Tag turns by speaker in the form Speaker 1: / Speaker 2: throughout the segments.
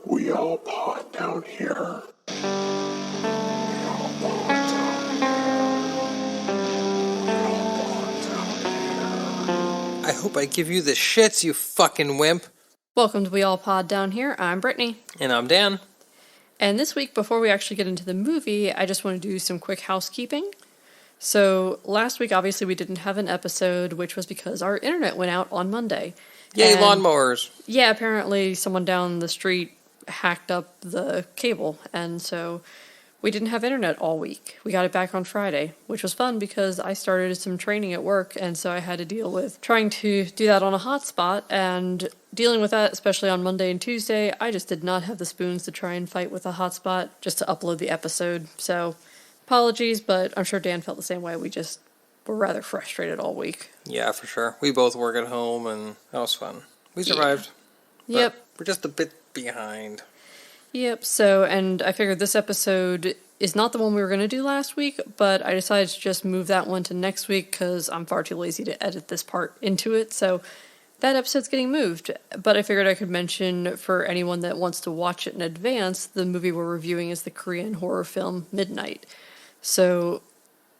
Speaker 1: We all pod down here.
Speaker 2: I hope I give you the shits, you fucking wimp.
Speaker 3: Welcome to We All Pod Down Here. I'm Brittany.
Speaker 2: And I'm Dan.
Speaker 3: And this week, before we actually get into the movie, I just want to do some quick housekeeping. So last week, obviously, we didn't have an episode, which was because our internet went out on Monday.
Speaker 2: Yay, lawnmowers.
Speaker 3: Yeah, apparently someone down the street hacked up the cable, and so we didn't have internet all week. We got it back on Friday, which was fun because I started some training at work, and so I had to deal with trying to do that on a hotspot, and dealing with that, especially on Monday and Tuesday, I just did not have the spoons to try and fight with a hotspot just to upload the episode. So, apologies, but I'm sure Dan felt the same way. We just were rather frustrated all week.
Speaker 2: Yeah, for sure. We both work at home, and that was fun. We survived.
Speaker 3: Yeah. Yep.
Speaker 2: We're just a bit behind.
Speaker 3: Yep, so, and I figured this episode is not the one we were going to do last week, but I decided to just move that one to next week because I'm far too lazy to edit this part into it, so that episode's getting moved. But I figured I could mention for anyone that wants to watch it in advance, the movie we're reviewing is the Korean horror film Midnight. So,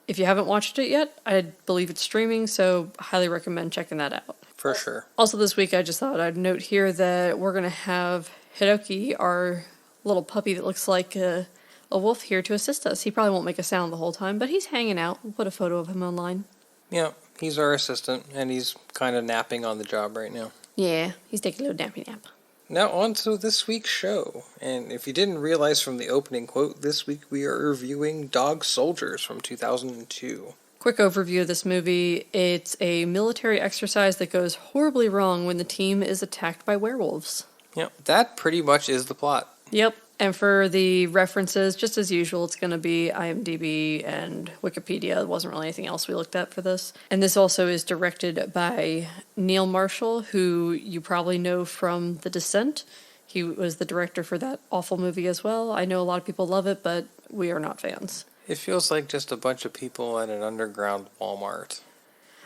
Speaker 3: if you haven't watched it yet, I believe it's streaming, so highly recommend checking that out.
Speaker 2: For sure.
Speaker 3: Also this week, I just thought I'd note here that we're going to have Hiroki, our little puppy that looks like a wolf, here to assist us. He probably won't make a sound the whole time, but he's hanging out. We'll put a photo of him online.
Speaker 2: Yeah, he's our assistant, and he's kind of napping on the job right now.
Speaker 3: Yeah, he's taking a little nappy nap.
Speaker 2: Now on to this week's show. And if you didn't realize from the opening quote, this week we are reviewing Dog Soldiers from 2002.
Speaker 3: Quick overview of this movie. It's a military exercise that goes horribly wrong when the team is attacked by werewolves.
Speaker 2: Yep, that pretty much is the plot.
Speaker 3: Yep, and for the references, just as usual, it's going to be IMDb and Wikipedia. There wasn't really anything else we looked at for this. And this also is directed by Neil Marshall, who you probably know from The Descent. He was the director for that awful movie as well. I know a lot of people love it, but we are not fans.
Speaker 2: It feels like just a bunch of people at an underground Walmart.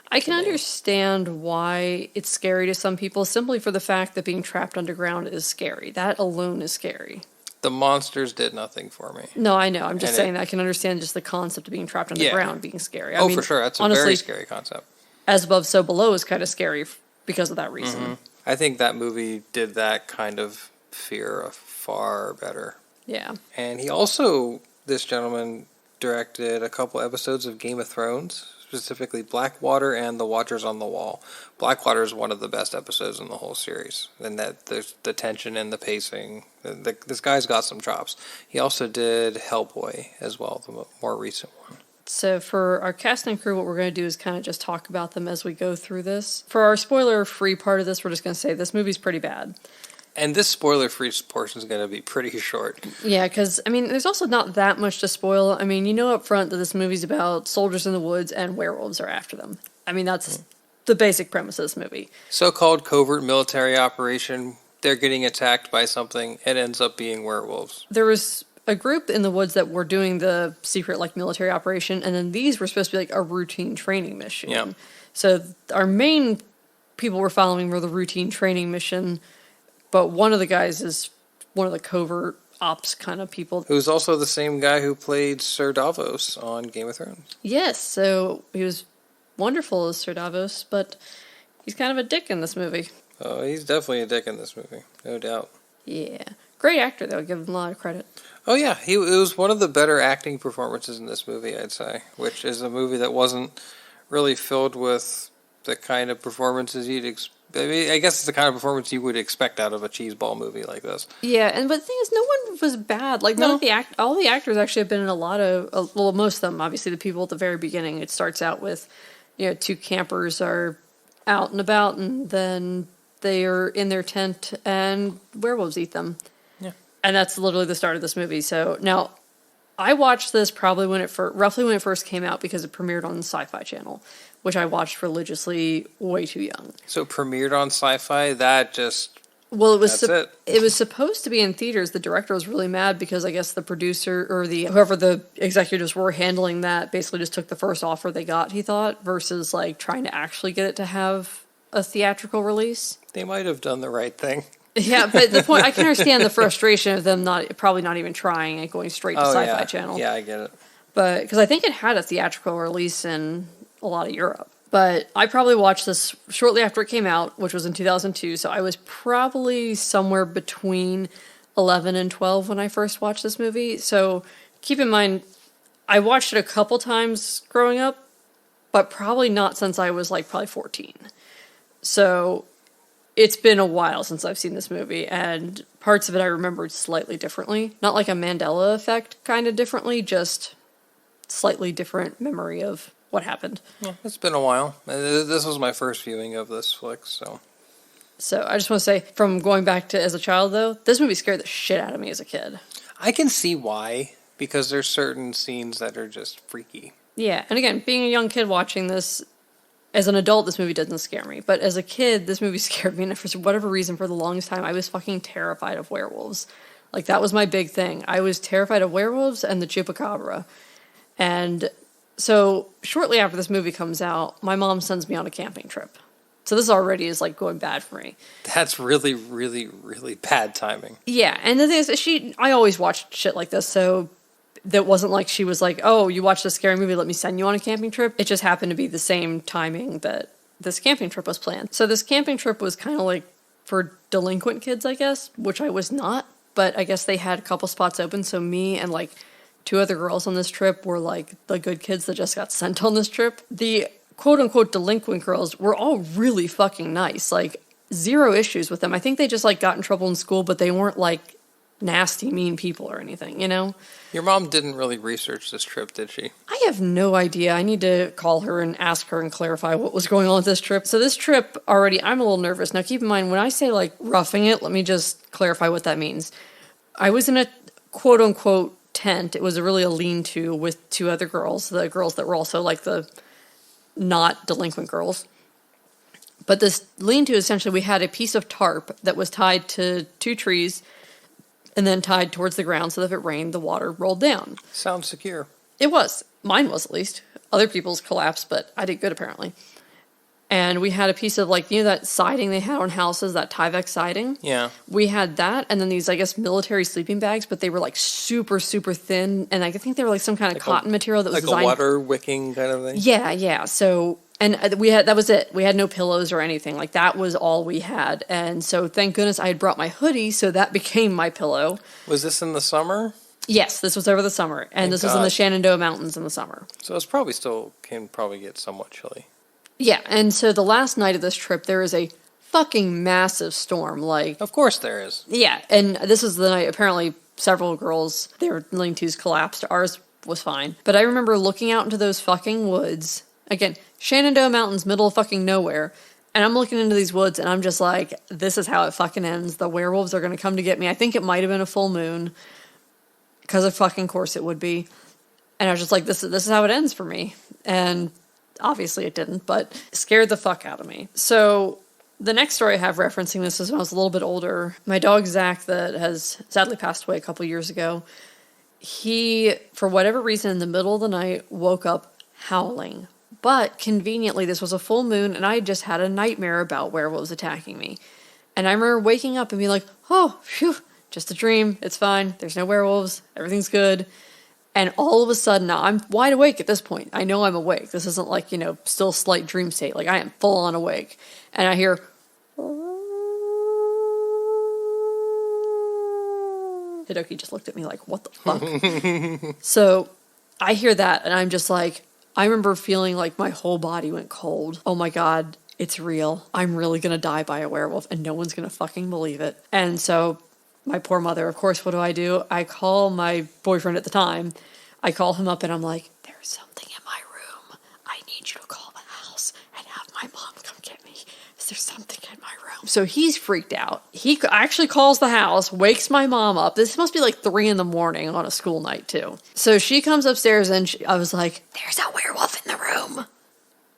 Speaker 3: I can understand why it's scary to some people simply for the fact that being trapped underground is scary. That alone is scary.
Speaker 2: The monsters did nothing for me.
Speaker 3: No, I know. I'm just saying that I can understand just the concept of being trapped underground being scary. I mean,
Speaker 2: for sure. That's
Speaker 3: honestly,
Speaker 2: a very scary concept.
Speaker 3: As Above, So Below is kind of scary because of that reason.
Speaker 2: Mm-hmm. I think that movie did that kind of fear far better.
Speaker 3: Yeah.
Speaker 2: And he also, this gentleman, directed a couple episodes of Game of Thrones, specifically Blackwater and The Watchers on the Wall. Blackwater is one of the best episodes in the whole series, and that there's the tension and the pacing. This guy's got some chops. He also did Hellboy as well, the more recent one. So
Speaker 3: for our cast and crew, what we're going to do is kind of just talk about them as we go through this. For our spoiler-free part of this, we're just going to say this movie's pretty bad.
Speaker 2: And this spoiler-free portion is going to be pretty short.
Speaker 3: Yeah, because, I mean, there's also not that much to spoil. I mean, you know up front that this movie's about soldiers in the woods and werewolves are after them. I mean, that's the basic premise of this movie.
Speaker 2: So-called covert military operation. They're getting attacked by something. It ends up being werewolves.
Speaker 3: There was a group in the woods that were doing the secret, like, military operation, and then these were supposed to be, like, a routine training mission.
Speaker 2: Yeah.
Speaker 3: So our main people we're following were the routine training mission. But one of the guys is one of the covert ops kind of people.
Speaker 2: Who's also the same guy who played Sir Davos on Game of Thrones.
Speaker 3: Yes, so he was wonderful as Sir Davos, but he's kind of a dick in this movie.
Speaker 2: Oh, he's definitely a dick in this movie, no doubt.
Speaker 3: Yeah. Great actor, though. Give him a lot of credit.
Speaker 2: Oh, yeah. It was one of the better acting performances in this movie, I'd say, which is a movie that wasn't really filled with the kind of performances you'd expect. I mean, I guess it's the kind of performance you would expect out of a cheeseball movie like this.
Speaker 3: Yeah, but the thing is, no one was bad. Like, all the actors actually have been in a lot of, well, most of them, obviously, the people at the very beginning. It starts out with, two campers are out and about, and then they are in their tent, and werewolves eat them.
Speaker 2: Yeah.
Speaker 3: And that's literally the start of this movie. So, now, I watched this probably roughly when it first came out because it premiered on the Sci-Fi Channel, which I watched religiously way too young. So
Speaker 2: it premiered on Sci-Fi? That just...
Speaker 3: Well, it was supposed to be in theaters. The director was really mad because I guess the producer or whoever the executives were handling that basically just took the first offer they got, he thought, versus like trying to actually get it to have a theatrical release.
Speaker 2: They might have done the right thing.
Speaker 3: Yeah, but the point, I can understand the frustration of them probably not even trying and going straight to Sci-Fi Channel.
Speaker 2: Yeah, I get it.
Speaker 3: But because I think it had a theatrical release in a lot of Europe. But I probably watched this shortly after it came out, which was in 2002. So I was probably somewhere between 11 and 12 when I first watched this movie. So keep in mind, I watched it a couple times growing up, but probably not since I was like probably 14. So it's been a while since I've seen this movie, and parts of it I remembered slightly differently. Not like a Mandela effect kind of differently, just slightly different memory of what happened.
Speaker 2: Yeah, it's been a while. This was my first viewing of this flick, so...
Speaker 3: So I just want to say, from going back to as a child, though, this movie scared the shit out of me as a kid.
Speaker 2: I can see why, because there's certain scenes that are just freaky.
Speaker 3: Yeah, and again, being a young kid watching this, as an adult, this movie doesn't scare me. But as a kid, this movie scared me, and for whatever reason, for the longest time, I was fucking terrified of werewolves. Like, that was my big thing. I was terrified of werewolves and the chupacabra. And so, shortly after this movie comes out, my mom sends me on a camping trip. So this already is, like, going bad for me.
Speaker 2: That's really, really, really bad timing.
Speaker 3: Yeah, and the thing is, I always watched shit like this, so that wasn't like she was like, oh, you watched this scary movie, let me send you on a camping trip. It just happened to be the same timing that this camping trip was planned. So this camping trip was kind of like for delinquent kids, I guess, which I was not, but I guess they had a couple spots open, so me and like 2 other girls on this trip were like the good kids that just got sent on this trip. The quote-unquote delinquent girls were all really fucking nice, like zero issues with them. I think they just like got in trouble in school, but they weren't like nasty, mean people or anything, you know?
Speaker 2: Your mom didn't really research this trip, did she?
Speaker 3: I have no idea. I need to call her and ask her and clarify what was going on with this trip. So this trip already, I'm a little nervous. Now keep in mind, when I say like roughing it, let me just clarify what that means. I was in a quote-unquote tent. It was really a lean-to with 2 other girls, the girls that were also like the not delinquent girls. But this lean-to, essentially, we had a piece of tarp that was tied to 2 trees and then tied towards the ground so that if it rained, the water rolled down.
Speaker 2: Sounds secure.
Speaker 3: It was. Mine was, at least. Other people's collapsed, but I did good, apparently. And we had a piece of, like, you know that siding they had on houses, that Tyvek siding?
Speaker 2: Yeah.
Speaker 3: We had that, and then these, I guess, military sleeping bags, but they were, like, super, super thin, and I think they were, like, some kind of cotton material that was designed...
Speaker 2: Like a water wicking kind of thing?
Speaker 3: Yeah, yeah. So... And that was it. We had no pillows or anything. Like, that was all we had. And so, thank goodness I had brought my hoodie, so that became my pillow.
Speaker 2: Was this in the summer?
Speaker 3: Yes, this was over the summer. And this was in the Shenandoah Mountains in the summer.
Speaker 2: So it's probably can get somewhat chilly.
Speaker 3: Yeah, and so the last night of this trip, there is a fucking massive storm. Like,
Speaker 2: of course there is.
Speaker 3: Yeah, and this is the night, apparently, several girls, their lean-tos collapsed. Ours was fine. But I remember looking out into those fucking woods. Again, Shenandoah Mountains, middle of fucking nowhere. And I'm looking into these woods, and I'm just like, this is how it fucking ends. The werewolves are going to come to get me. I think it might have been a full moon. Because of fucking course it would be. And I was just like, this is how it ends for me. And obviously it didn't, but it scared the fuck out of me. So the next story I have referencing this is when I was a little bit older. My dog, Zach, that has sadly passed away a couple years ago, he, for whatever reason, in the middle of the night, woke up howling. But conveniently, this was a full moon, and I had just had a nightmare about werewolves attacking me. And I remember waking up and being like, oh, phew, just a dream. It's fine. There's no werewolves. Everything's good. And all of a sudden, now I'm wide awake at this point. I know I'm awake. This isn't like, still slight dream state. Like, I am full on awake. And I hear... Hidoki just looked at me like, what the fuck? So I hear that, and I'm just like... I remember feeling like my whole body went cold. Oh my God, it's real. I'm really going to die by a werewolf and no one's going to fucking believe it. And so my poor mother, of course, what do? I call my boyfriend at the time. I call him up and I'm like, there's something in my room. I need you to call the house and have my mom come get me. Is there something in my room? So he's freaked out. He actually calls the house, wakes my mom up. This must be like 3 a.m. on a school night too. So she comes upstairs and I was like, there's a werewolf in the room.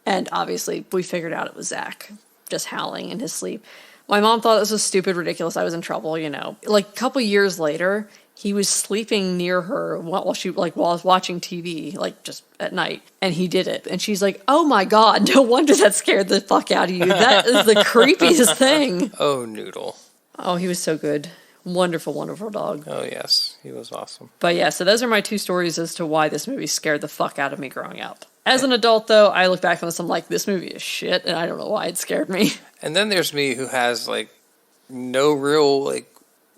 Speaker 3: And obviously we figured out it was Zach just howling in his sleep. My mom thought this was stupid, ridiculous. I was in trouble, Like a couple years later, he was sleeping near her while I was watching TV, like just at night, and he did it. And she's like, "Oh my God, no wonder that scared the fuck out of you. That is the creepiest thing."
Speaker 2: Oh, Noodle.
Speaker 3: Oh, he was so good. Wonderful, wonderful dog.
Speaker 2: Oh, yes. He was awesome.
Speaker 3: But yeah, so those are my two stories as to why this movie scared the fuck out of me growing up. As an adult, though, I look back on this, I'm like, this movie is shit, and I don't know why it scared me.
Speaker 2: And then there's me who has, like, no real, like,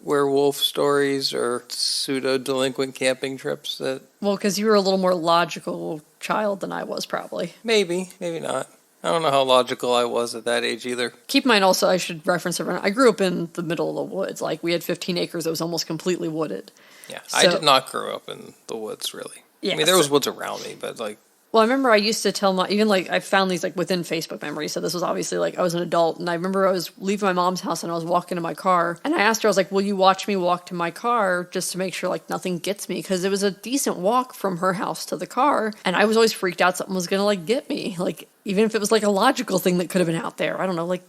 Speaker 2: werewolf stories or pseudo-delinquent camping trips that...
Speaker 3: Well, because you were a little more logical child than I was, probably.
Speaker 2: Maybe not. I don't know how logical I was at that age either.
Speaker 3: Keep in mind also, I should reference everyone, I grew up in the middle of the woods. Like, we had 15 acres that was almost completely wooded.
Speaker 2: Yeah,
Speaker 3: So,
Speaker 2: I did not grow up in the woods, really.
Speaker 3: Yeah,
Speaker 2: I mean, there was woods around me, but, like...
Speaker 3: Well, I remember I used to tell even like, I found these like within Facebook memories. So this was obviously like, I was an adult. And I remember I was leaving my mom's house and I was walking to my car. And I asked her, I was like, will you watch me walk to my car just to make sure like nothing gets me? Because it was a decent walk from her house to the car. And I was always freaked out something was going to like get me. Like, even if it was like a logical thing that could have been out there. I don't know, like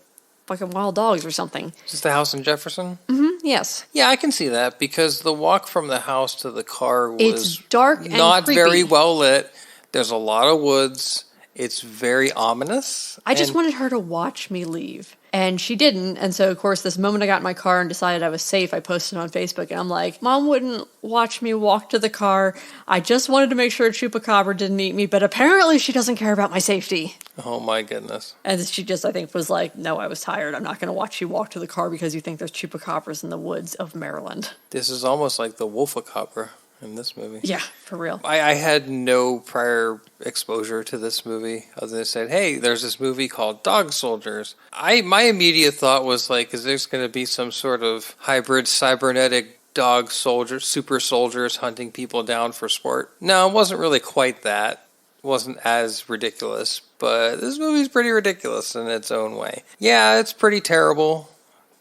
Speaker 3: fucking wild dogs or something.
Speaker 2: Is this the house in Jefferson?
Speaker 3: Mm-hmm, yes.
Speaker 2: Yeah, I can see that because the walk from the house to the car was
Speaker 3: It's dark and
Speaker 2: not
Speaker 3: creepy.
Speaker 2: very well lit. There's a lot of woods. It's very ominous.
Speaker 3: I just
Speaker 2: and-
Speaker 3: wanted her to watch me leave. And she didn't. And so, of course, this moment I got in my car and decided I was safe, I posted on Facebook. And I'm like, Mom wouldn't watch me walk to the car. I just wanted to make sure Chupacabra didn't eat me. But apparently she doesn't care about my safety.
Speaker 2: Oh, my goodness.
Speaker 3: And she just, I think, was like, no, I was tired. I'm not going to watch you walk to the car because you think there's Chupacabras in the woods of Maryland.
Speaker 2: This is almost like the Wolfacabra in this movie.
Speaker 3: Yeah, for real.
Speaker 2: I had no prior exposure to this movie other than said, hey, there's this movie called Dog Soldiers. My immediate thought was like, is there's going to be some sort of hybrid cybernetic dog soldiers, super soldiers hunting people down for sport? No, it wasn't really quite that. It wasn't as ridiculous, but this movie's pretty ridiculous in its own way. Yeah, it's pretty terrible,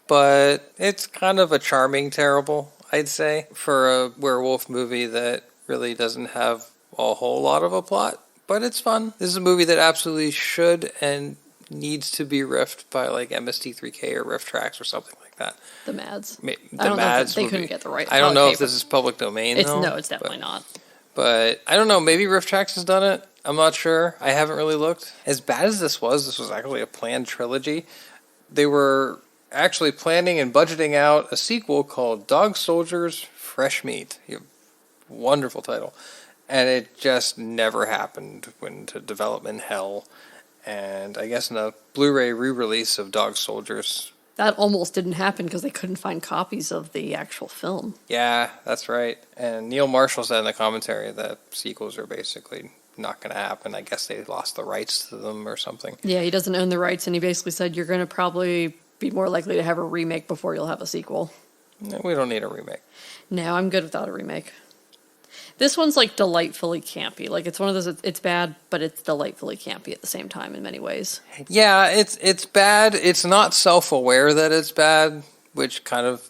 Speaker 2: but it's kind of a charming terrible, I'd say, for a werewolf movie that really doesn't have a whole lot of a plot, but it's fun. This is a movie that absolutely should and needs to be riffed by like MST3K or Riff Tracks or something like that.
Speaker 3: The Mads.
Speaker 2: The
Speaker 3: I don't know if
Speaker 2: Mads
Speaker 3: they
Speaker 2: would
Speaker 3: couldn't
Speaker 2: be-
Speaker 3: get the right.
Speaker 2: I don't know if
Speaker 3: paper.
Speaker 2: this is public domain.
Speaker 3: It's
Speaker 2: though,
Speaker 3: no, it's definitely not.
Speaker 2: But I don't know. Maybe Riff Tracks has done it. I'm not sure. I haven't really looked. As bad as this was actually a planned trilogy. They were actually planning and budgeting out a sequel called Dog Soldiers Fresh Meat. Wonderful title. And it just never happened. Went into development hell. And I guess in a Blu-ray re-release of Dog Soldiers.
Speaker 3: That almost didn't happen because they couldn't find copies of the actual film.
Speaker 2: Yeah, that's right. And Neil Marshall said in the commentary that sequels are basically not going to happen. I guess they lost the rights to them or something.
Speaker 3: Yeah, he doesn't own the rights, and he basically said you're going to probably be more likely to have a remake before you'll have a sequel.
Speaker 2: No, we don't need a remake.
Speaker 3: No, I'm good without a remake. This one's like delightfully campy. Like it's one of those. It's bad, but it's delightfully campy at the same time in many ways.
Speaker 2: Yeah, it's bad. It's not self-aware that it's bad, which kind of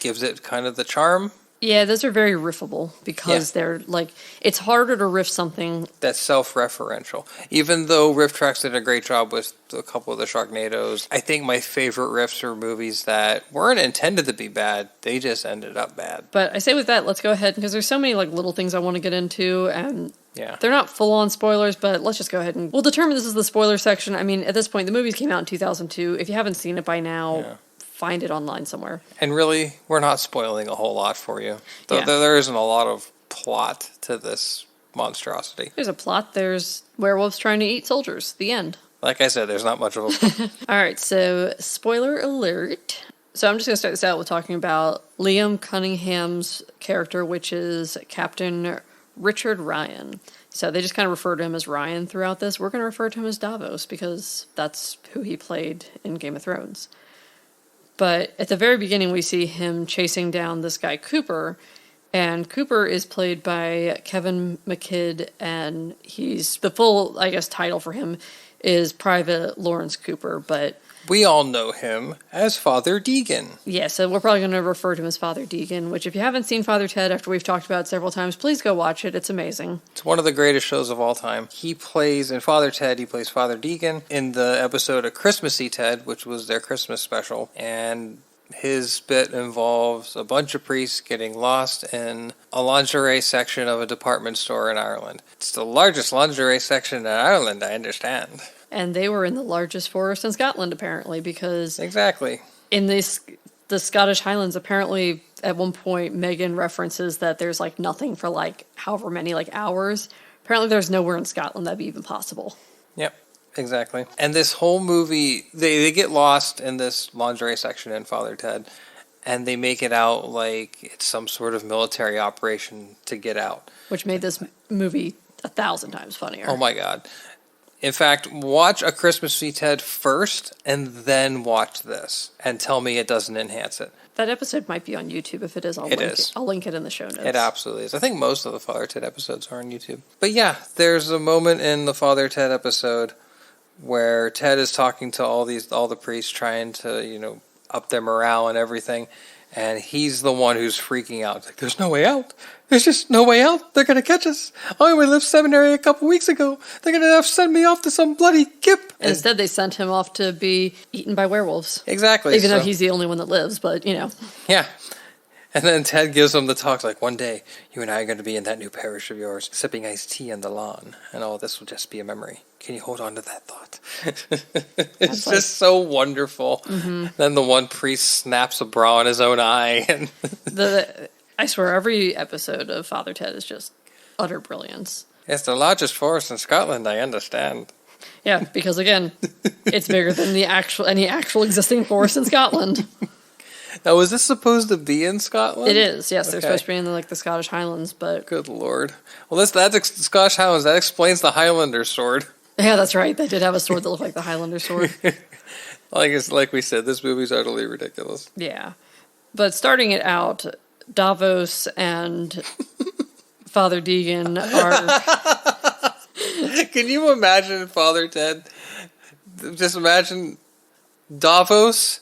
Speaker 2: gives it kind of the charm.
Speaker 3: Yeah, those are very riffable because they're like, it's harder to riff something
Speaker 2: that's self-referential. Even though Riff Tracks did a great job with a couple of the Sharknadoes, I think my favorite riffs are movies that weren't intended to be bad. They just ended up bad.
Speaker 3: But I say with that, let's go ahead because there's so many like little things I want to get into, and
Speaker 2: Yeah.
Speaker 3: they're not full-on spoilers, but let's just go ahead and we'll determine this is the spoiler section. I mean, at this point, the movies came out in 2002. If you haven't seen it by now, find it online somewhere.
Speaker 2: And really, we're not spoiling a whole lot for you.
Speaker 3: Yeah.
Speaker 2: There isn't a lot of plot to this monstrosity.
Speaker 3: There's a plot. There's werewolves trying to eat soldiers. The end.
Speaker 2: Like I said, there's not much of a plot.
Speaker 3: All right, so spoiler alert. So I'm just going to start this out with talking about Liam Cunningham's character, which is Captain Richard Ryan. So they just kind of refer to him as Ryan throughout this. We're going to refer to him as Davos because that's who he played in Game of Thrones. But at the very beginning, we see him chasing down this guy, Cooper. And Cooper is played by Kevin McKidd, and he's the full, I guess, title for him is Private Lawrence Cooper. But
Speaker 2: We all know him as Father Deegan.
Speaker 3: yeah, so we're probably going to refer to him as Father Deegan, which if you haven't seen Father Ted after we've talked about it several times, please go watch it. It's amazing.
Speaker 2: It's one of the greatest shows of all time. He plays, in Father Ted, he plays Father Deegan in the episode of Christmassy Ted, which was their Christmas special. And his bit involves a bunch of priests getting lost in a lingerie section of a department store in Ireland. It's the largest lingerie section in Ireland, I understand.
Speaker 3: And they were in the largest forest in Scotland, apparently, because
Speaker 2: Exactly.
Speaker 3: in this the Scottish Highlands, apparently at one point Megan references that there's like nothing for like however many like hours. Apparently there's nowhere in Scotland that'd be even possible.
Speaker 2: Yep, exactly. And this whole movie, they get lost in this lingerie section in Father Ted, and they make it out like it's some sort of military operation to get out.
Speaker 3: Which made this movie 1,000 times funnier.
Speaker 2: Oh my God. In fact, watch A Christmas v. Ted first, and then watch this, and tell me it doesn't enhance it.
Speaker 3: That episode might be on YouTube. If it is, I'll link it in the show notes.
Speaker 2: It absolutely is. I think most of the Father Ted episodes are on YouTube. But yeah, there's a moment in the Father Ted episode where Ted is talking to all the priests, trying to, up their morale and everything. And he's the one who's freaking out. It's like, there's no way out. There's just no way out. They're going to catch us. I only left seminary a couple weeks ago. They're going to have to send me off to some bloody kip.
Speaker 3: And instead, they sent him off to be eaten by werewolves.
Speaker 2: Exactly.
Speaker 3: Even though he's the only one that lives, but,
Speaker 2: Yeah. And then Ted gives him the talk, like, one day, you and I are going to be in that new parish of yours, sipping iced tea on the lawn, and all this will just be a memory. Can you hold on to that thought? It's just so wonderful. Mm-hmm. Then the one priest snaps a bra in his own eye. And
Speaker 3: I swear, every episode of Father Ted is just utter brilliance.
Speaker 2: It's the largest forest in Scotland, I understand.
Speaker 3: Yeah, because again, it's bigger than any actual existing forest in Scotland.
Speaker 2: Now, was this supposed to be in Scotland?
Speaker 3: It is, yes. They're supposed to be in the Scottish Highlands, but...
Speaker 2: Good Lord. Well, that's Scottish Highlands. That explains the Highlander sword.
Speaker 3: Yeah, that's right. They did have a sword that looked like the Highlander sword.
Speaker 2: Like we said, this movie's utterly ridiculous.
Speaker 3: Yeah. But starting it out, Davos and Father Deegan are...
Speaker 2: Can you imagine Father Ted? Just imagine Davos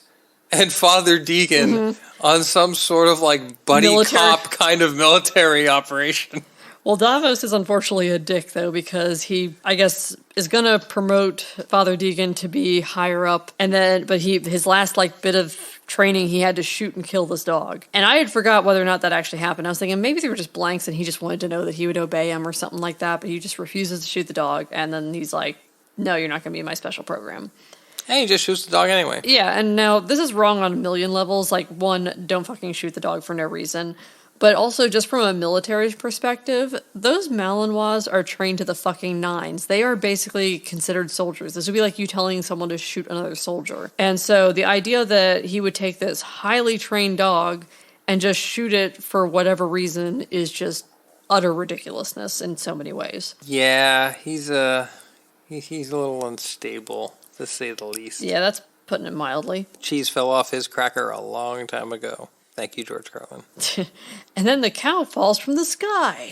Speaker 2: and Father Deegan on some sort of buddy cop kind of military operation.
Speaker 3: Well, Davos is unfortunately a dick, though, because he, I guess, is going to promote Father Deegan to be higher up. But his last bit of training, he had to shoot and kill this dog. And I had forgot whether or not that actually happened. I was thinking maybe they were just blanks and he just wanted to know that he would obey him or something like that. But he just refuses to shoot the dog. And then he's like, no, you're not going to be in my special program.
Speaker 2: And he just shoots the dog anyway.
Speaker 3: Yeah, and now this is wrong on a million levels. One, don't fucking shoot the dog for no reason. But also, just from a military perspective, those Malinois are trained to the fucking nines. They are basically considered soldiers. This would be like you telling someone to shoot another soldier. And so the idea that he would take this highly trained dog and just shoot it for whatever reason is just utter ridiculousness in so many ways.
Speaker 2: Yeah, he's a little unstable, to say the least.
Speaker 3: Yeah, that's putting it mildly.
Speaker 2: Cheese fell off his cracker a long time ago. Thank you, George Carlin.
Speaker 3: And then the cow falls from the sky.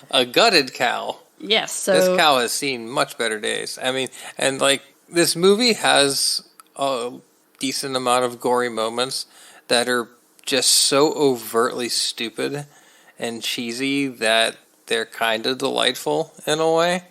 Speaker 2: A gutted cow.
Speaker 3: Yes, so...
Speaker 2: This cow has seen much better days. I mean, and this movie has a decent amount of gory moments that are just so overtly stupid and cheesy that they're kind of delightful in a way.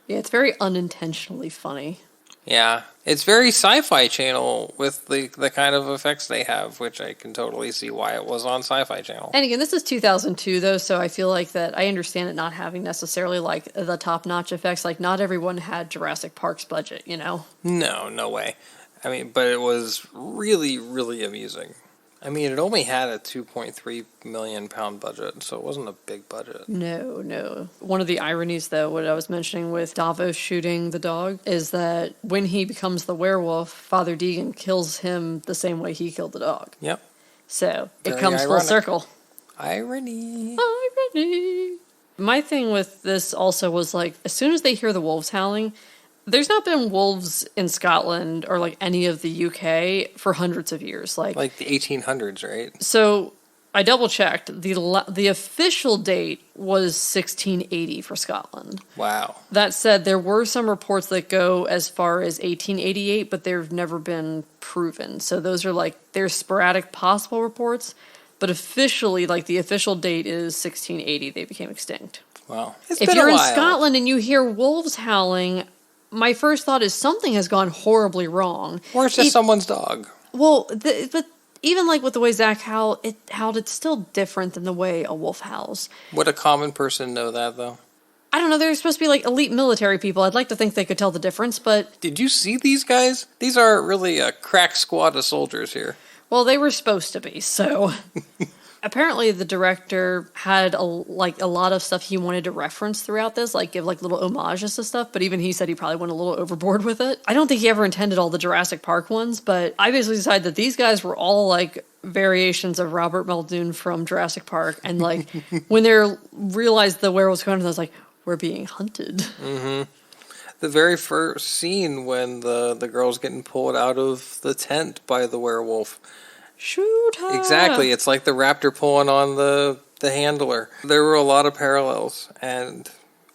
Speaker 3: Yeah, it's very unintentionally funny.
Speaker 2: Yeah, it's very Sci-Fi Channel with the kind of effects they have, which I can totally see why it was on Sci-Fi Channel.
Speaker 3: And again, this is 2002, though, so I feel like that I understand it not having necessarily, the top-notch effects. Not everyone had Jurassic Park's budget,
Speaker 2: No way. I mean, but it was really, really amusing. I mean, it only had a £2.3 million budget, so it wasn't a big budget.
Speaker 3: No. One of the ironies, though, what I was mentioning with Davos shooting the dog, is that when he becomes the werewolf, Father Deegan kills him the same way he killed the dog.
Speaker 2: Yep.
Speaker 3: So,
Speaker 2: Very
Speaker 3: it comes
Speaker 2: ironic.
Speaker 3: full circle.
Speaker 2: Irony.
Speaker 3: My thing with this also was, as soon as they hear the wolves howling... There's not been wolves in Scotland or any of the UK for hundreds of years. Like
Speaker 2: the 1800s, right?
Speaker 3: So I double checked. The official date was 1680 for Scotland.
Speaker 2: Wow.
Speaker 3: That said, there were some reports that go as far as 1888, but they've never been proven. So those are they're sporadic possible reports, but officially the official date is 1680. They became extinct.
Speaker 2: Wow.
Speaker 3: If you're in Scotland and you hear wolves howling, my first thought is something has gone horribly wrong.
Speaker 2: Or it's just someone's dog.
Speaker 3: Well, but even with the way Zach howled, it's still different than the way a wolf howls.
Speaker 2: Would a common person know that, though?
Speaker 3: I don't know, they're supposed to be like elite military people. I'd like to think they could tell the difference, but
Speaker 2: Did you see these guys? These are really a crack squad of soldiers here.
Speaker 3: well, they were supposed to be, so. Apparently, the director had a lot of stuff he wanted to reference throughout this, like give like little homages to stuff. But even he said he probably went a little overboard with it. I don't think he ever intended all the Jurassic Park ones, but I basically decided that these guys were all like variations of Robert Muldoon from Jurassic Park, and like when they realized the werewolves coming, I was like, we're being hunted.
Speaker 2: Mm-hmm. The very first scene when the girl's getting pulled out of the tent by the werewolf.
Speaker 3: Shoot her.
Speaker 2: Exactly. It's like the raptor pulling on the handler. There were a lot of parallels. And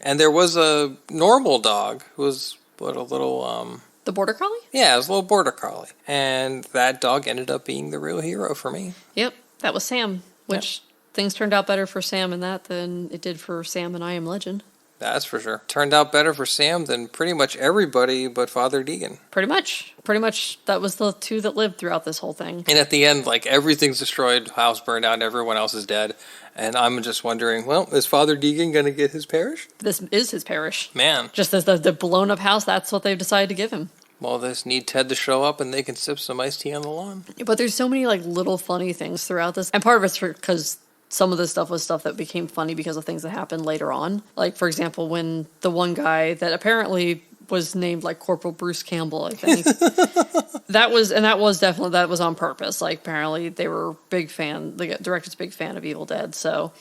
Speaker 2: there was a normal dog who was a little...
Speaker 3: The border collie?
Speaker 2: Yeah, it was a little border collie. And that dog ended up being the real hero for me.
Speaker 3: Yep, that was Sam, which things turned out better for Sam in that than it did for Sam in I Am Legend.
Speaker 2: That's for sure. Turned out better for Sam than pretty much everybody but Father Deegan.
Speaker 3: Pretty much. That was the two that lived throughout this whole thing.
Speaker 2: And at the end, like, everything's destroyed, house burned out, everyone else is dead. And I'm just wondering, well, is Father Deegan going to get his parish?
Speaker 3: This is his parish.
Speaker 2: Man.
Speaker 3: Just as the blown up house, that's what they've decided to give him.
Speaker 2: Well, they just need Ted to show up and they can sip some iced tea on the lawn.
Speaker 3: But there's so many, like, little funny things throughout this. And part of it's because some of this stuff was stuff that became funny because of things that happened later on. Like, for example, when the one guy that apparently was named like Corporal Bruce Campbell, I think. that was on purpose. Like, apparently they were the director's big fan of Evil Dead, so.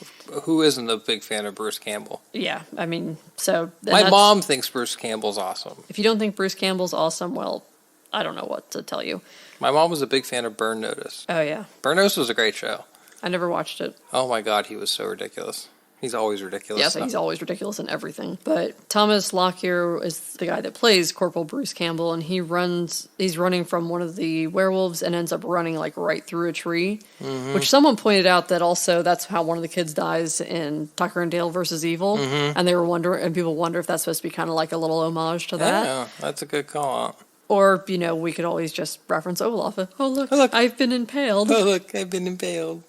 Speaker 2: Who isn't a big fan of Bruce Campbell?
Speaker 3: Yeah, I mean, so.
Speaker 2: My mom thinks Bruce Campbell's awesome.
Speaker 3: If you don't think Bruce Campbell's awesome, well, I don't know what to tell you.
Speaker 2: My mom was a big fan of Burn Notice.
Speaker 3: Oh, yeah.
Speaker 2: Burn Notice was a great show.
Speaker 3: I never watched it.
Speaker 2: Oh my God, he was so ridiculous. He's always ridiculous.
Speaker 3: Yeah, so he's always ridiculous in everything. But Thomas Lockyer is the guy that plays Corporal Bruce Campbell, and he's running from one of the werewolves and ends up running like right through a tree. Mm-hmm. Which someone pointed out that also that's how one of the kids dies in Tucker and Dale versus Evil. Mm-hmm. And people wonder if that's supposed to be kind of like a little homage to that.
Speaker 2: Yeah, that's a good call out.
Speaker 3: Or, we could always just reference Olaf. Oh, look, I've been impaled.
Speaker 2: Oh, look, I've been impaled.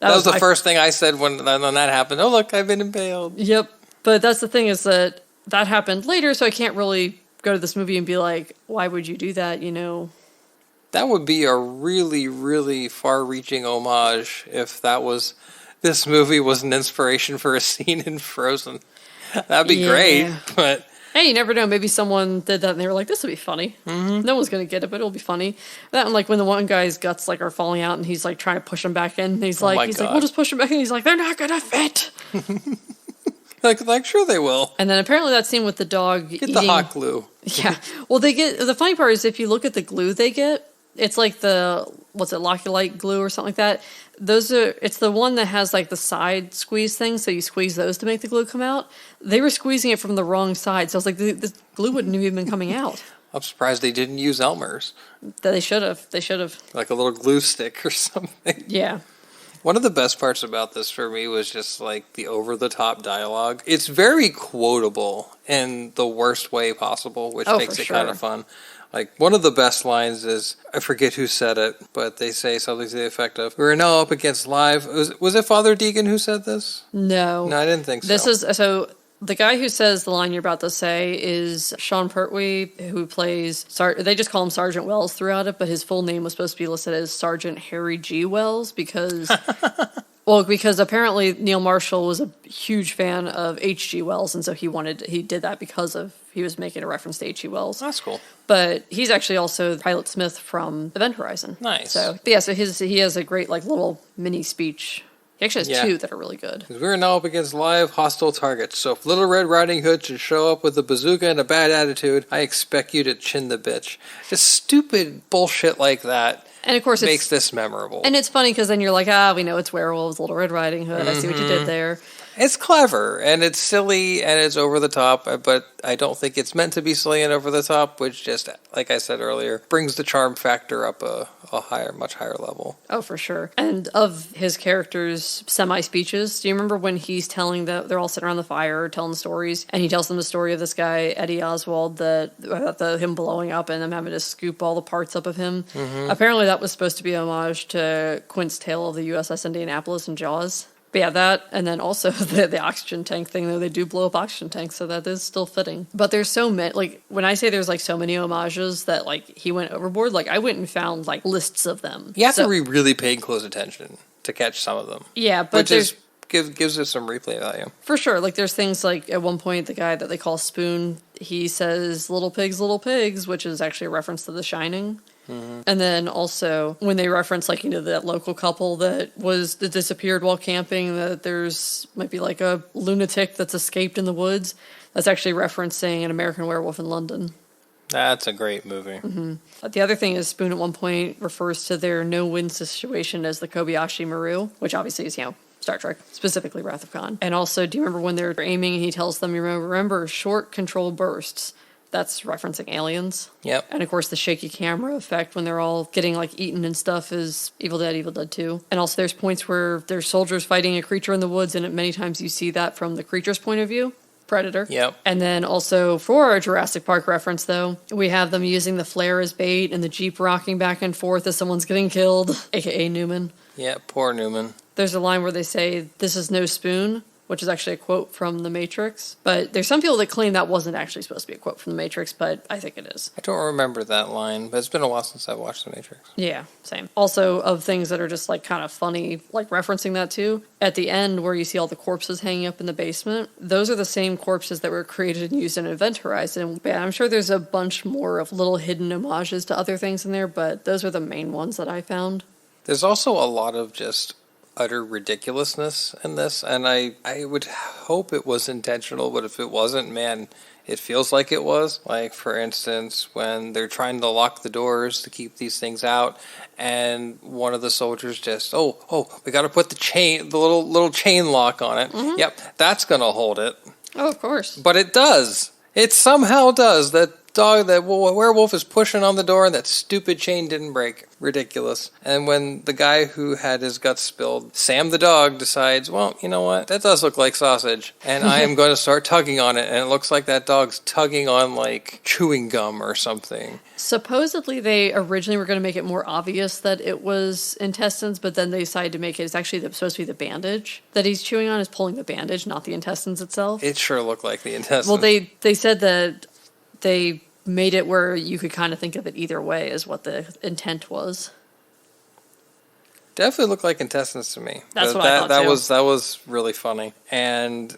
Speaker 2: That was the first thing I said when that happened. Oh, look, I've been impaled.
Speaker 3: Yep. But that's the thing is that happened later, so I can't really go to this movie and be like, why would you do that,
Speaker 2: That would be a really, really far-reaching homage if this movie was an inspiration for a scene in Frozen. That'd be great, but...
Speaker 3: Hey, you never know. Maybe someone did that and they were like, this would be funny. Mm-hmm. No one's going to get it, but it'll be funny. That one, like when the one guy's guts like are falling out and he's like trying to push him back in. And he's like, we'll just push him back in. He's like, they're not going to fit.
Speaker 2: like, sure they will.
Speaker 3: And then apparently that scene with the dog
Speaker 2: Get the hot glue.
Speaker 3: Yeah. Well, the funny part is if you look at the glue they get, it's like Loculite glue or something like that. It's the one that has like the side squeeze thing, so you squeeze those to make the glue come out. They were squeezing it from the wrong side, so I was like, the glue wouldn't have even been coming out.
Speaker 2: I'm surprised they didn't use Elmer's.
Speaker 3: They should have.
Speaker 2: Like a little glue stick or something.
Speaker 3: Yeah.
Speaker 2: One of the best parts about this for me was just like the over-the-top dialogue. It's very quotable in the worst way possible, which makes it kind of fun. Like, one of the best lines is, I forget who said it, but they say something to the effect of, we're now up against live... Was it Father Deegan who said this? No, I didn't think so.
Speaker 3: So the guy who says the line you're about to say is Sean Pertwee, who plays... They just call him Sergeant Wells throughout it, but his full name was supposed to be listed as Sergeant Harry G. Wells, because... Well, because apparently Neil Marshall was a huge fan of H.G. Wells, and so he did that because he was making a reference to H.G. Wells.
Speaker 2: That's cool.
Speaker 3: But he's actually also Pilot Smith from Event Horizon.
Speaker 2: Nice.
Speaker 3: So he has a great like little mini speech. He actually has two that are really good.
Speaker 2: We're now up against live hostile targets, so if Little Red Riding Hood should show up with a bazooka and a bad attitude, I expect you to chin the bitch. Just stupid bullshit like that.
Speaker 3: And of course,
Speaker 2: makes this memorable.
Speaker 3: And it's funny because then you're like, we know it's werewolves, Little Red Riding Hood. I see what you did there.
Speaker 2: It's clever, and it's silly, and it's over the top, but I don't think it's meant to be silly and over the top, which just, like I said earlier, brings the charm factor up a much higher level.
Speaker 3: Oh, for sure. And of his character's semi-speeches, do you remember when he's telling they're all sitting around the fire telling stories, and he tells them the story of this guy, Eddie Oswald, him blowing up and them having to scoop all the parts up of him? Mm-hmm. Apparently that was supposed to be a homage to Quint's tale of the USS Indianapolis and Jaws. But yeah, that, and then also the oxygen tank thing, though, they do blow up oxygen tanks, so that is still fitting. But there's so many, like, when I say there's, like, so many homages that, like, he went overboard, like, I went and found, like, lists of them.
Speaker 2: You have to be really paying close attention to catch some of them.
Speaker 3: Yeah, but there's...
Speaker 2: gives it some replay value.
Speaker 3: For sure. Like, there's things like, at one point, the guy that they call Spoon, he says, little pigs, which is actually a reference to The Shining. Mm-hmm. And then also, when they reference, like, you know, that local couple that disappeared while camping, that there's might be, like, a lunatic that's escaped in the woods, that's actually referencing An American Werewolf in London.
Speaker 2: That's a great movie.
Speaker 3: Mm-hmm. The other thing is Spoon at one point refers to their no-win situation as the Kobayashi Maru, which obviously is, you know, Star Trek, specifically Wrath of Khan. And also, do you remember when they're aiming and he tells them, remember, short controlled bursts? That's referencing Aliens.
Speaker 2: Yep.
Speaker 3: And of course, the shaky camera effect when they're all getting, like, eaten and stuff is Evil Dead 2. And also, there's points where there's soldiers fighting a creature in the woods, and many times you see that from the creature's point of view. Predator.
Speaker 2: Yep. And
Speaker 3: then also, for our Jurassic Park reference, though, we have them using the flare as bait and the Jeep rocking back and forth as someone's getting killed, a.k.a. Newman.
Speaker 2: Yeah, poor Newman.
Speaker 3: There's a line where they say, "This is no spoon," which is actually a quote from The Matrix. But there's some people that claim that wasn't actually supposed to be a quote from The Matrix, but I think it is.
Speaker 2: I don't remember that line, but it's been a while since I watched The Matrix.
Speaker 3: Yeah, same. Also, of things that are just, like, kind of funny, like, referencing that too, at the end where you see all the corpses hanging up in the basement, those are the same corpses that were created and used in Event Horizon. But yeah, I'm sure there's a bunch more of little hidden homages to other things in there, but those are the main ones that I found.
Speaker 2: There's also a lot of just utter ridiculousness in this, and I would hope it was intentional, but if it wasn't, man, it feels like it was. Like, for instance, when they're trying to lock the doors to keep these things out, and one of the soldiers just, we got to put the little chain lock on it. Mm-hmm. Yep, that's gonna hold it.
Speaker 3: Oh, of course.
Speaker 2: But it does. It somehow does. That werewolf is pushing on the door, and that stupid chain didn't break. Ridiculous. And when the guy who had his guts spilled, Sam the dog, decides, well, you know what? That does look like sausage, and I am going to start tugging on it, and it looks like that dog's tugging on, like, chewing gum or something.
Speaker 3: Supposedly, they originally were going to make it more obvious that it was intestines, but then they decided to make it's actually supposed to be the bandage that he's chewing on is pulling the bandage, not the intestines itself.
Speaker 2: It sure looked like the intestines.
Speaker 3: Well, they said that they made it where you could kind of think of it either way is what the intent was.
Speaker 2: Definitely looked like intestines to me.
Speaker 3: That's what I thought too.
Speaker 2: That was really funny. And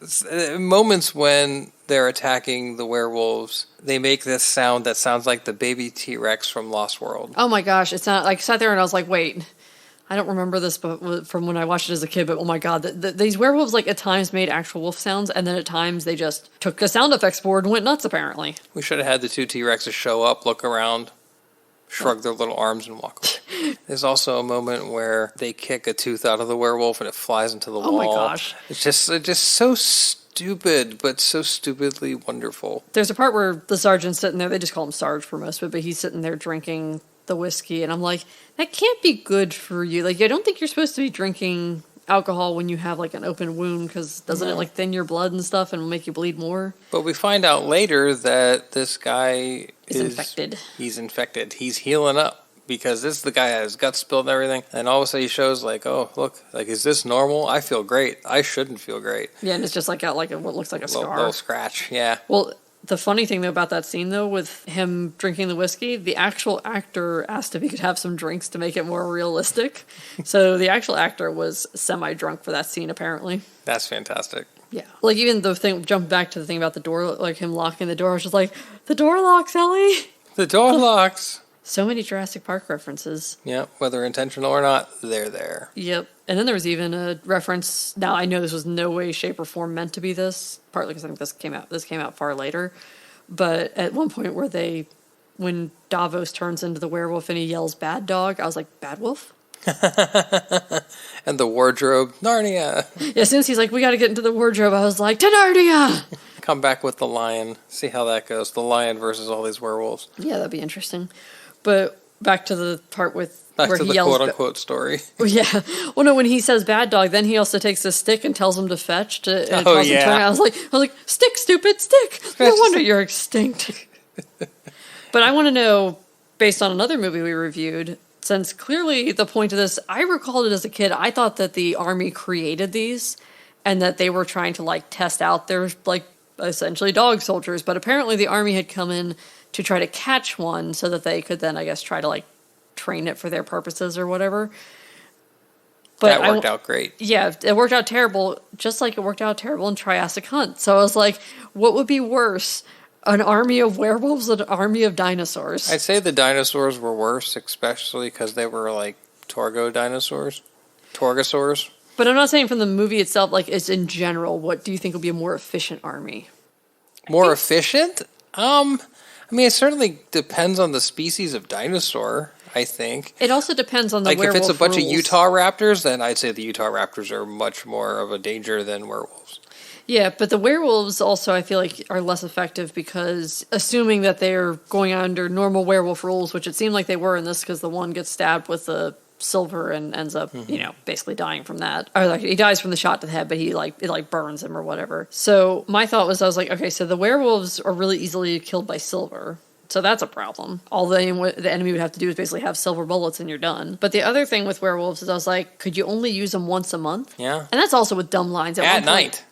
Speaker 2: moments when they're attacking the werewolves, they make this sound that sounds like the baby T-Rex from Lost World.
Speaker 3: Oh my gosh, it's not like I sat there and I was like, wait, I don't remember this but from when I watched it as a kid, but oh my god, these werewolves, like, at times made actual wolf sounds, and then at times they just took a sound effects board and went nuts, apparently.
Speaker 2: We should have had the two T-Rexes show up, look around, shrug their little arms, and walk away. There's also a moment where they kick a tooth out of the werewolf and it flies into the wall.
Speaker 3: Oh my gosh.
Speaker 2: It's just so stupid, but so stupidly wonderful.
Speaker 3: There's a part where the sergeant's sitting there, they just call him Sarge for most of it, but he's sitting there drinking the whiskey, and I'm like, that can't be good for you. Like, I don't think you're supposed to be drinking alcohol when you have, like, an open wound, because doesn't it, like, thin your blood and stuff and make you bleed more?
Speaker 2: But we find out later that this guy is
Speaker 3: infected.
Speaker 2: He's infected. He's healing up because this is the guy that has guts spilled and everything, and all of a sudden he shows, like, oh, look, like, is this normal? I feel great. I shouldn't feel great.
Speaker 3: Yeah, and it's just, like, got, like, what looks like a scar.
Speaker 2: Little scratch, yeah.
Speaker 3: Well, the funny thing, though, about that scene, though, with him drinking the whiskey, the actual actor asked if he could have some drinks to make it more realistic. So the actual actor was semi-drunk for that scene, apparently.
Speaker 2: That's fantastic.
Speaker 3: Yeah. Like, even the thing, jump back to the thing about the door, like him locking the door, I was just like, the door locks, Ellie!
Speaker 2: The door locks!
Speaker 3: So many Jurassic Park references.
Speaker 2: Yep, whether intentional or not, they're there.
Speaker 3: Yep. And then there was even a reference. Now, I know this was no way, shape, or form meant to be this, partly because I think this came out far later. But at one point where when Davos turns into the werewolf and he yells "bad dog," I was like, "Bad wolf?"
Speaker 2: And the wardrobe, Narnia.
Speaker 3: Yeah, as soon as he's like, "We got to get into the wardrobe," I was like, "To Narnia!"
Speaker 2: Come back with the lion. See how that goes. The lion versus all these werewolves.
Speaker 3: Yeah, that'd be interesting. But back to the part where
Speaker 2: to
Speaker 3: he
Speaker 2: the
Speaker 3: yells
Speaker 2: quote-unquote story.
Speaker 3: Yeah. Well, no, when he says "bad dog," then he also takes a stick and tells him to fetch. And calls him turn. I was like, "Stick, stupid, stick! No wonder you're extinct." But I want to know, based on another movie we reviewed, since clearly the point of this, I recalled it as a kid, I thought that the army created these and that they were trying to like test out their like essentially dog soldiers. But apparently the army had come in to try to catch one so that they could then, I guess, try to like train it for their purposes or whatever. But
Speaker 2: that worked out great.
Speaker 3: Yeah, it worked out terrible, just like it worked out terrible in Triassic Hunt. So I was like, what would be worse, an army of werewolves or an army of dinosaurs?
Speaker 2: I'd say the dinosaurs were worse, especially because they were like Torgosaurs.
Speaker 3: But I'm not saying from the movie itself, like it's in general, what do you think would be a more efficient army?
Speaker 2: More efficient? I mean, it certainly depends on the species of dinosaur, I think.
Speaker 3: It also depends on the
Speaker 2: like
Speaker 3: werewolf
Speaker 2: if it's a bunch
Speaker 3: rules.
Speaker 2: of Utah raptors, then I'd say the Utah raptors are much more of a danger than werewolves.
Speaker 3: Yeah, but the werewolves also, I feel like, are less effective because assuming that they're going under normal werewolf rules, which it seemed like they were in this because the one gets stabbed with the silver and ends up, basically dying from that. Or like he dies from the shot to the head, but it burns him or whatever. So my thought was, I was like, okay, so the werewolves are really easily killed by silver. So that's a problem. All the enemy would have to do is basically have silver bullets and you're done. But the other thing with werewolves is I was like, could you only use them once a month?
Speaker 2: Yeah.
Speaker 3: And that's also with dumb lines.
Speaker 2: At night.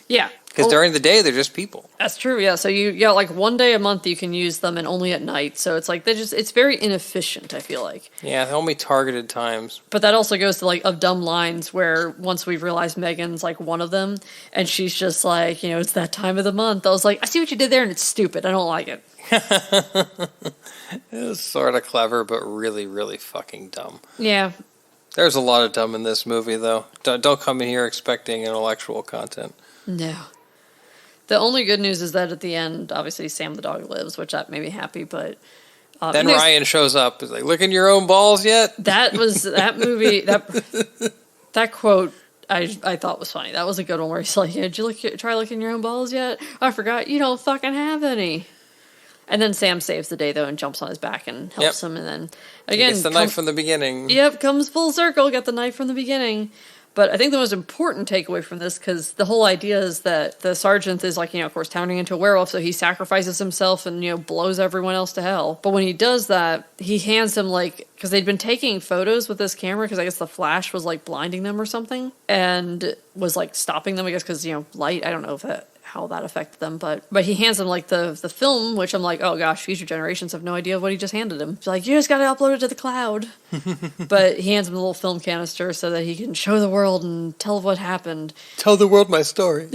Speaker 3: Yeah.
Speaker 2: Because during the day, they're just people.
Speaker 3: That's true, yeah. So you got like one day a month you can use them and only at night. So it's like it's very inefficient, I feel like.
Speaker 2: Yeah, only targeted times.
Speaker 3: But that also goes to like of dumb lines where once we realized Megan's like one of them and she's just like, it's that time of the month. I was like, I see what you did there and it's stupid. I don't like it.
Speaker 2: It was sort of clever, but really, really fucking dumb.
Speaker 3: Yeah.
Speaker 2: There's a lot of dumb in this movie, though. Don't come in here expecting intellectual content.
Speaker 3: No. The only good news is that at the end, obviously, Sam the dog lives, which that made me happy, but...
Speaker 2: then Ryan shows up. He's like, licking your own balls yet?
Speaker 3: That was... That movie... That quote, I thought was funny. That was a good one where he's like, did you try licking your own balls yet? I forgot you don't fucking have any. And then Sam saves the day, though, and jumps on his back and helps him. And then, again...
Speaker 2: He gets the knife from the beginning.
Speaker 3: Yep, comes full circle, got the knife from the beginning. But I think the most important takeaway from this, because the whole idea is that the sergeant is like, of course, turning into a werewolf, so he sacrifices himself and, blows everyone else to hell. But when he does that, he hands him, because they'd been taking photos with this camera, because I guess the flash was, blinding them or something, and was, stopping them, I guess, because, light, I don't know how that affected them, but he hands them the film, which I'm like, oh gosh, future generations have no idea what he just handed him. He's like, you just gotta upload it to the cloud. But he hands him a little film canister so that he can show the world and tell what happened.
Speaker 2: Tell the world my story.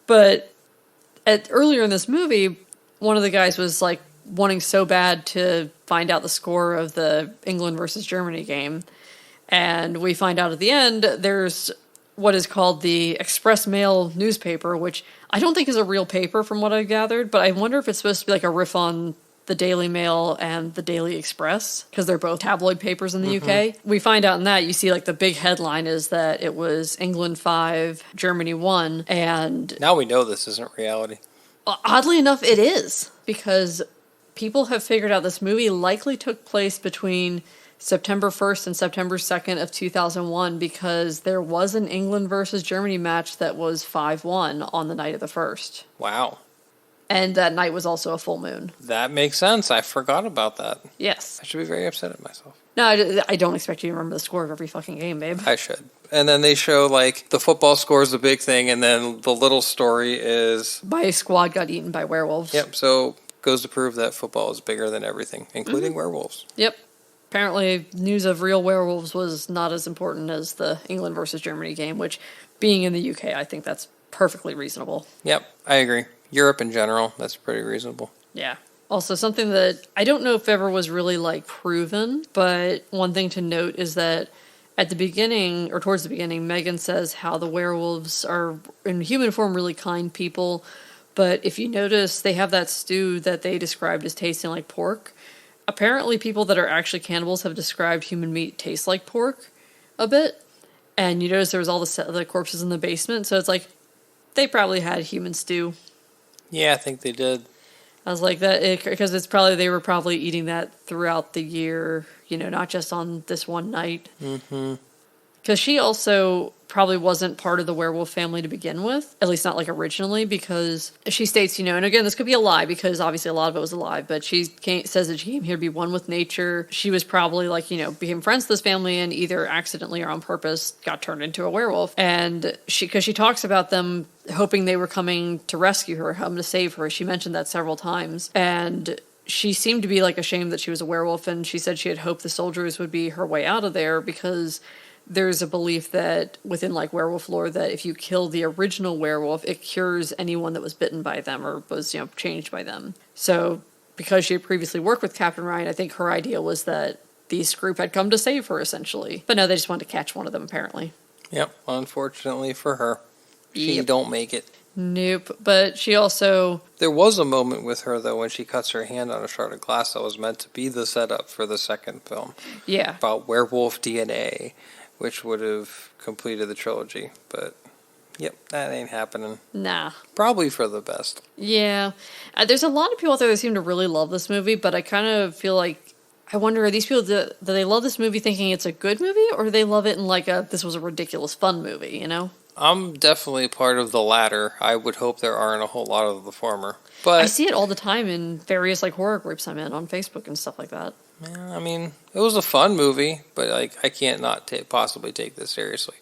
Speaker 3: But earlier in this movie, one of the guys was wanting so bad to find out the score of the England versus Germany game, and we find out at the end there's what is called the Express Mail newspaper, which I don't think is a real paper from what I've gathered, but I wonder if it's supposed to be a riff on the Daily Mail and the Daily Express, because they're both tabloid papers in the UK. We find out in that, you see the big headline is that it was England 5, Germany 1, and...
Speaker 2: Now we know this isn't reality.
Speaker 3: Oddly enough, it is, because people have figured out this movie likely took place between September 1st and September 2nd of 2001, because there was an England versus Germany match that was 5-1 on the night of the 1st.
Speaker 2: Wow.
Speaker 3: And that night was also a full moon.
Speaker 2: That makes sense. I forgot about that.
Speaker 3: Yes.
Speaker 2: I should be very upset at myself.
Speaker 3: No, I don't expect you to remember the score of every fucking game, babe.
Speaker 2: I should. And then they show, the football score is the big thing, and then the little story is...
Speaker 3: My squad got eaten by werewolves.
Speaker 2: Yep, so goes to prove that football is bigger than everything, including werewolves.
Speaker 3: Yep. Apparently, news of real werewolves was not as important as the England versus Germany game, which, being in the UK, I think that's perfectly reasonable.
Speaker 2: Yep, I agree. Europe in general, that's pretty reasonable.
Speaker 3: Yeah. Also, something that I don't know if ever was really, proven, but one thing to note is that at the beginning, or towards the beginning, Megan says how the werewolves are, in human form, really kind people, but if you notice, they have that stew that they described as tasting like pork. Apparently, people that are actually cannibals have described human meat tastes like pork a bit. And you notice there was all the corpses in the basement. So it's they probably had human stew.
Speaker 2: Yeah, I think they did.
Speaker 3: I was like, that because they were probably eating that throughout the year, not just on this one night. Mm-hmm. Because she also probably wasn't part of the werewolf family to begin with, at least not like originally, because she states, and again, this could be a lie because obviously a lot of it was a lie, but says that she came here to be one with nature. She was probably became friends with this family and either accidentally or on purpose got turned into a werewolf. And because she talks about them hoping they were coming to rescue her, come to save her. She mentioned that several times. And she seemed to be ashamed that she was a werewolf, and she said she had hoped the soldiers would be her way out of there because there's a belief that within werewolf lore that if you kill the original werewolf, it cures anyone that was bitten by them or was, changed by them. So because she had previously worked with Captain Ryan, I think her idea was that this group had come to save her essentially. But no, they just wanted to catch one of them apparently.
Speaker 2: Yep, unfortunately for her. She don't make it.
Speaker 3: Nope, but she also...
Speaker 2: There was a moment with her, though, when she cuts her hand on a shard of glass that was meant to be the setup for the second film.
Speaker 3: Yeah.
Speaker 2: About werewolf DNA, which would have completed the trilogy. But, yep, that ain't happening.
Speaker 3: Nah.
Speaker 2: Probably for the best.
Speaker 3: Yeah. There's a lot of people out there that seem to really love this movie, but I kind of feel like... I wonder, are these people do they love this movie thinking it's a good movie, or do they love it in this was a ridiculous fun movie,
Speaker 2: I'm definitely part of the latter. I would hope there aren't a whole lot of the former. But
Speaker 3: I see it all the time in various horror groups I'm in on Facebook and stuff like that.
Speaker 2: Yeah, I mean, it was a fun movie, but I can't not possibly take this seriously.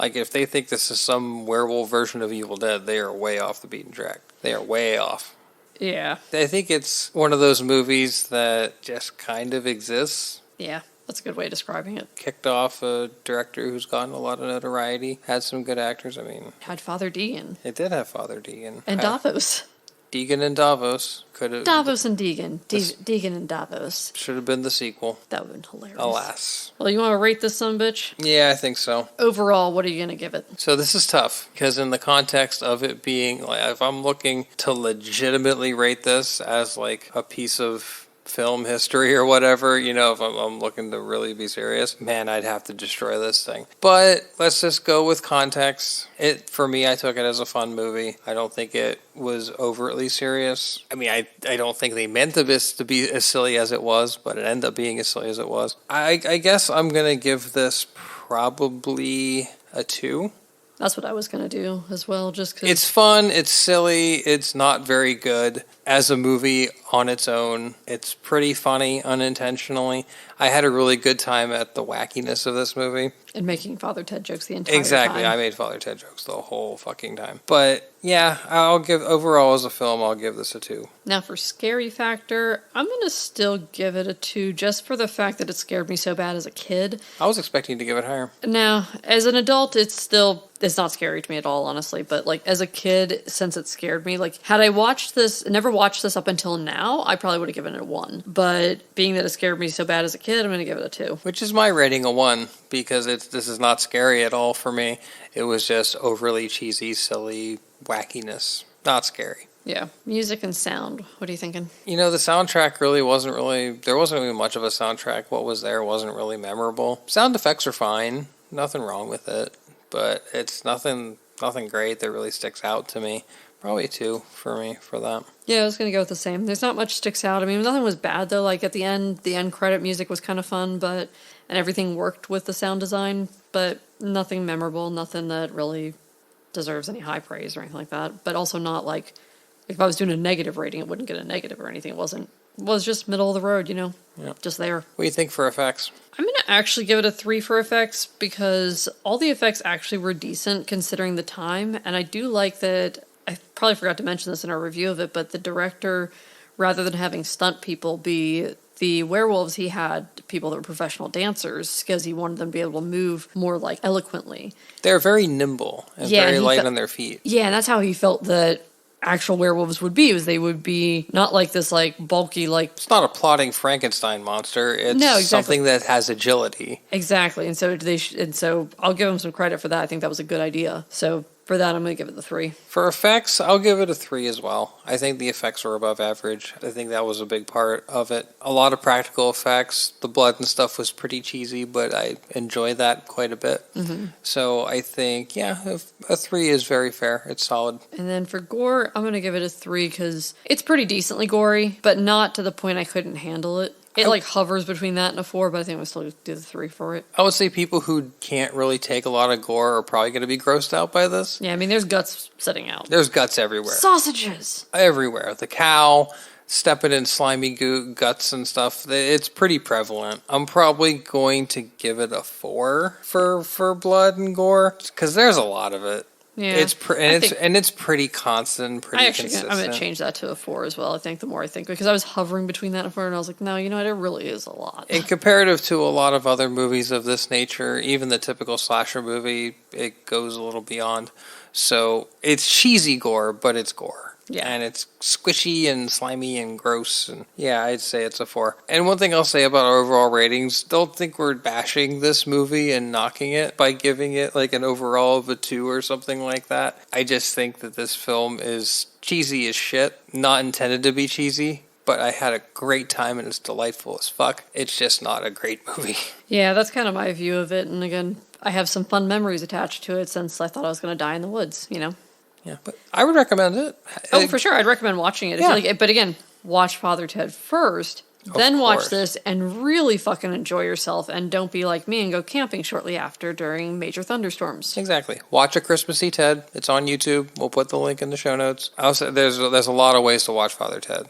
Speaker 2: If they think this is some werewolf version of Evil Dead, they are way off the beaten track. They are way off.
Speaker 3: Yeah.
Speaker 2: I think it's one of those movies that just kind of exists.
Speaker 3: Yeah. That's a good way of describing it.
Speaker 2: Kicked off a director who's gotten a lot of notoriety. Had some good actors. I mean...
Speaker 3: Had Father Deegan.
Speaker 2: It did have Father Deegan.
Speaker 3: And Davos.
Speaker 2: Deegan and Davos.
Speaker 3: Davos and Deegan. Deegan and Davos.
Speaker 2: Should have been the sequel.
Speaker 3: That would have been hilarious.
Speaker 2: Alas.
Speaker 3: Well, you want to rate this son bitch?
Speaker 2: Yeah, I think so.
Speaker 3: Overall, what are you going to give it?
Speaker 2: So this is tough, because in the context of it being, if I'm looking to legitimately rate this as, a piece of film history or whatever, if I'm looking to really be serious, man, I'd have to destroy this thing. But let's just go with context. For me, I took it as a fun movie. I don't think it was overtly serious. I mean, I don't think they meant this to be as silly as it was, but it ended up being as silly as it was. I guess I'm going to give this probably a 2.
Speaker 3: That's what I was going to do as well, just because...
Speaker 2: It's fun, it's silly, it's not very good. As a movie on its own, it's pretty funny unintentionally. I had a really good time at the wackiness of this movie.
Speaker 3: And making Father Ted jokes the entire time.
Speaker 2: Exactly, I made Father Ted jokes the whole fucking time. But yeah, overall as a film, I'll give this a 2.
Speaker 3: Now for scary factor, I'm going to still give it a 2 just for the fact that it scared me so bad as a kid.
Speaker 2: I was expecting to give it higher.
Speaker 3: Now, as an adult, it's not scary to me at all, honestly. But as a kid, since it scared me, had I never watched this up until now, I probably would have given it a 1. But being that it scared me so bad as a kid, I'm going to give it a 2.
Speaker 2: Which is my rating, a 1, because this is not scary at all for me. It was just overly cheesy, silly wackiness. Not scary.
Speaker 3: Yeah. Music and sound. What are you thinking?
Speaker 2: The soundtrack there wasn't really much of a soundtrack. What was there wasn't really memorable. Sound effects are fine. Nothing wrong with it. But it's nothing great that really sticks out to me. Probably a 2 for me for that.
Speaker 3: Yeah, I was going to go with the same. There's not much sticks out. I mean, nothing was bad, though. At the end credit music was kind of fun, and everything worked with the sound design, but nothing memorable, nothing that really deserves any high praise or anything like that. But also not if I was doing a negative rating, it wouldn't get a negative or anything. It was just middle of the road,
Speaker 2: Yeah.
Speaker 3: just there.
Speaker 2: What do you think for effects?
Speaker 3: I'm going to actually give it a 3 for effects because all the effects actually were decent considering the time, and I do like that. I probably forgot to mention this in our review of it, but the director, rather than having stunt people be the werewolves, he had people that were professional dancers because he wanted them to be able to move more eloquently.
Speaker 2: They're very nimble and very light on their feet.
Speaker 3: Yeah, and that's how he felt that actual werewolves would be, they would be not this bulky
Speaker 2: It's not a plotting Frankenstein monster. It's
Speaker 3: exactly.
Speaker 2: Something that has agility.
Speaker 3: Exactly, and so I'll give him some credit for that. I think that was a good idea. So for that, I'm going to give it the 3.
Speaker 2: For effects, I'll give it a 3 as well. I think the effects were above average. I think that was a big part of it. A lot of practical effects. The blood and stuff was pretty cheesy, but I enjoyed that quite a bit. Mm-hmm. So I think, a 3 is very fair. It's solid.
Speaker 3: And then for gore, I'm going to give it a 3 because it's pretty decently gory, but not to the point I couldn't handle it. It like hovers between that and a 4, but I think we'll still do the 3 for it.
Speaker 2: I would say people who can't really take a lot of gore are probably going to be grossed out by this.
Speaker 3: Yeah, I mean, there's guts sitting out.
Speaker 2: There's guts everywhere.
Speaker 3: Sausages!
Speaker 2: Everywhere. The cow stepping in slimy guts and stuff. It's pretty prevalent. I'm probably going to give it a 4 for blood and gore because there's a lot of it.
Speaker 3: Yeah,
Speaker 2: it's pretty constant, consistent.
Speaker 3: I'm going to change that to a 4 as well. I think the more I think, because I was hovering between that and a 4, and I was like, no, you know what? It really is a lot.
Speaker 2: In comparative to a lot of other movies of this nature, even the typical slasher movie, it goes a little beyond. So it's cheesy gore, but it's gore.
Speaker 3: Yeah.
Speaker 2: And it's squishy and slimy and gross. And yeah, I'd say it's a 4. And one thing I'll say about our overall ratings, don't think we're bashing this movie and knocking it by giving it like an overall of a 2 or something like that. I just think that this film is cheesy as shit. Not intended to be cheesy, but I had a great time and it's delightful as fuck. It's just not a great movie.
Speaker 3: Yeah, that's kind of my view of it. And again, I have some fun memories attached to it since I thought I was going to die in the woods, you know?
Speaker 2: Yeah, but I would recommend it.
Speaker 3: Oh, for sure. I'd recommend watching it. If you like it. But again, watch Father Ted first, then watch this and really fucking enjoy yourself and don't be like me and go camping shortly after during major thunderstorms.
Speaker 2: Exactly. Watch A Christmassy Ted. It's on YouTube. We'll put the link in the show notes. Also, there's a lot of ways to watch Father Ted.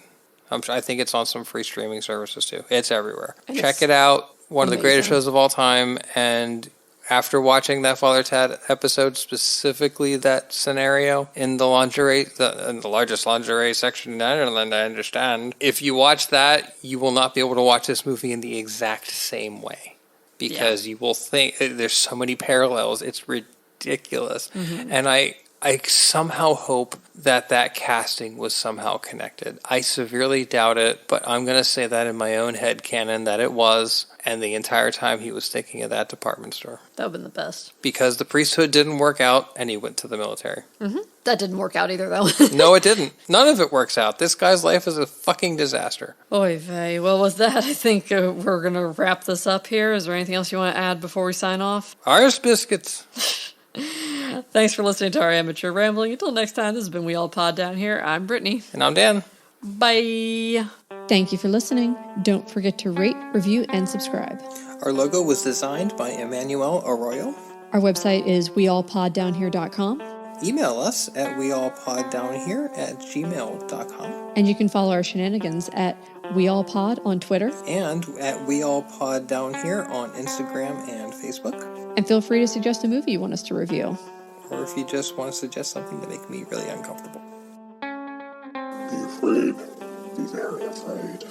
Speaker 2: I think it's on some free streaming services too. It's everywhere. Check it out. One of the greatest shows of all time. And after watching that Father Ted episode, specifically that scenario in the lingerie, in the largest lingerie section in Ireland, I understand. If you watch that, you will not be able to watch this movie in the exact same way. Because you will think, there's so many parallels, it's ridiculous. Mm-hmm. And I somehow hope that casting was somehow connected. I severely doubt it, but I'm going to say that in my own head canon that it was, and the entire time he was thinking of that department store.
Speaker 3: That would have been the best.
Speaker 2: Because the priesthood didn't work out, and he went to the military.
Speaker 3: Mm-hmm. That didn't work out either, though.
Speaker 2: No, it didn't. None of it works out. This guy's life is a fucking disaster.
Speaker 3: Oy vey. Well, with that, I think we're going to wrap this up here. Is there anything else you want to add before we sign off?
Speaker 2: Irish biscuits.
Speaker 3: Thanks for listening to our amateur rambling. Until next time, this has been We All Pod Down Here. I'm Brittany.
Speaker 2: And I'm Dan.
Speaker 3: Bye. Thank you for listening. Don't forget to rate, review, and subscribe.
Speaker 2: Our logo was designed by Emmanuel Arroyo.
Speaker 3: Our website is weallpoddownhere.com.
Speaker 2: Email us at weallpoddownhere@gmail.com.
Speaker 3: And you can follow our shenanigans at weallpod on Twitter.
Speaker 2: And at weallpoddownhere on Instagram and Facebook.
Speaker 3: And feel free to suggest a movie you want us to review.
Speaker 2: Or if you just want to suggest something to make me really uncomfortable.
Speaker 1: Be afraid. Be very afraid.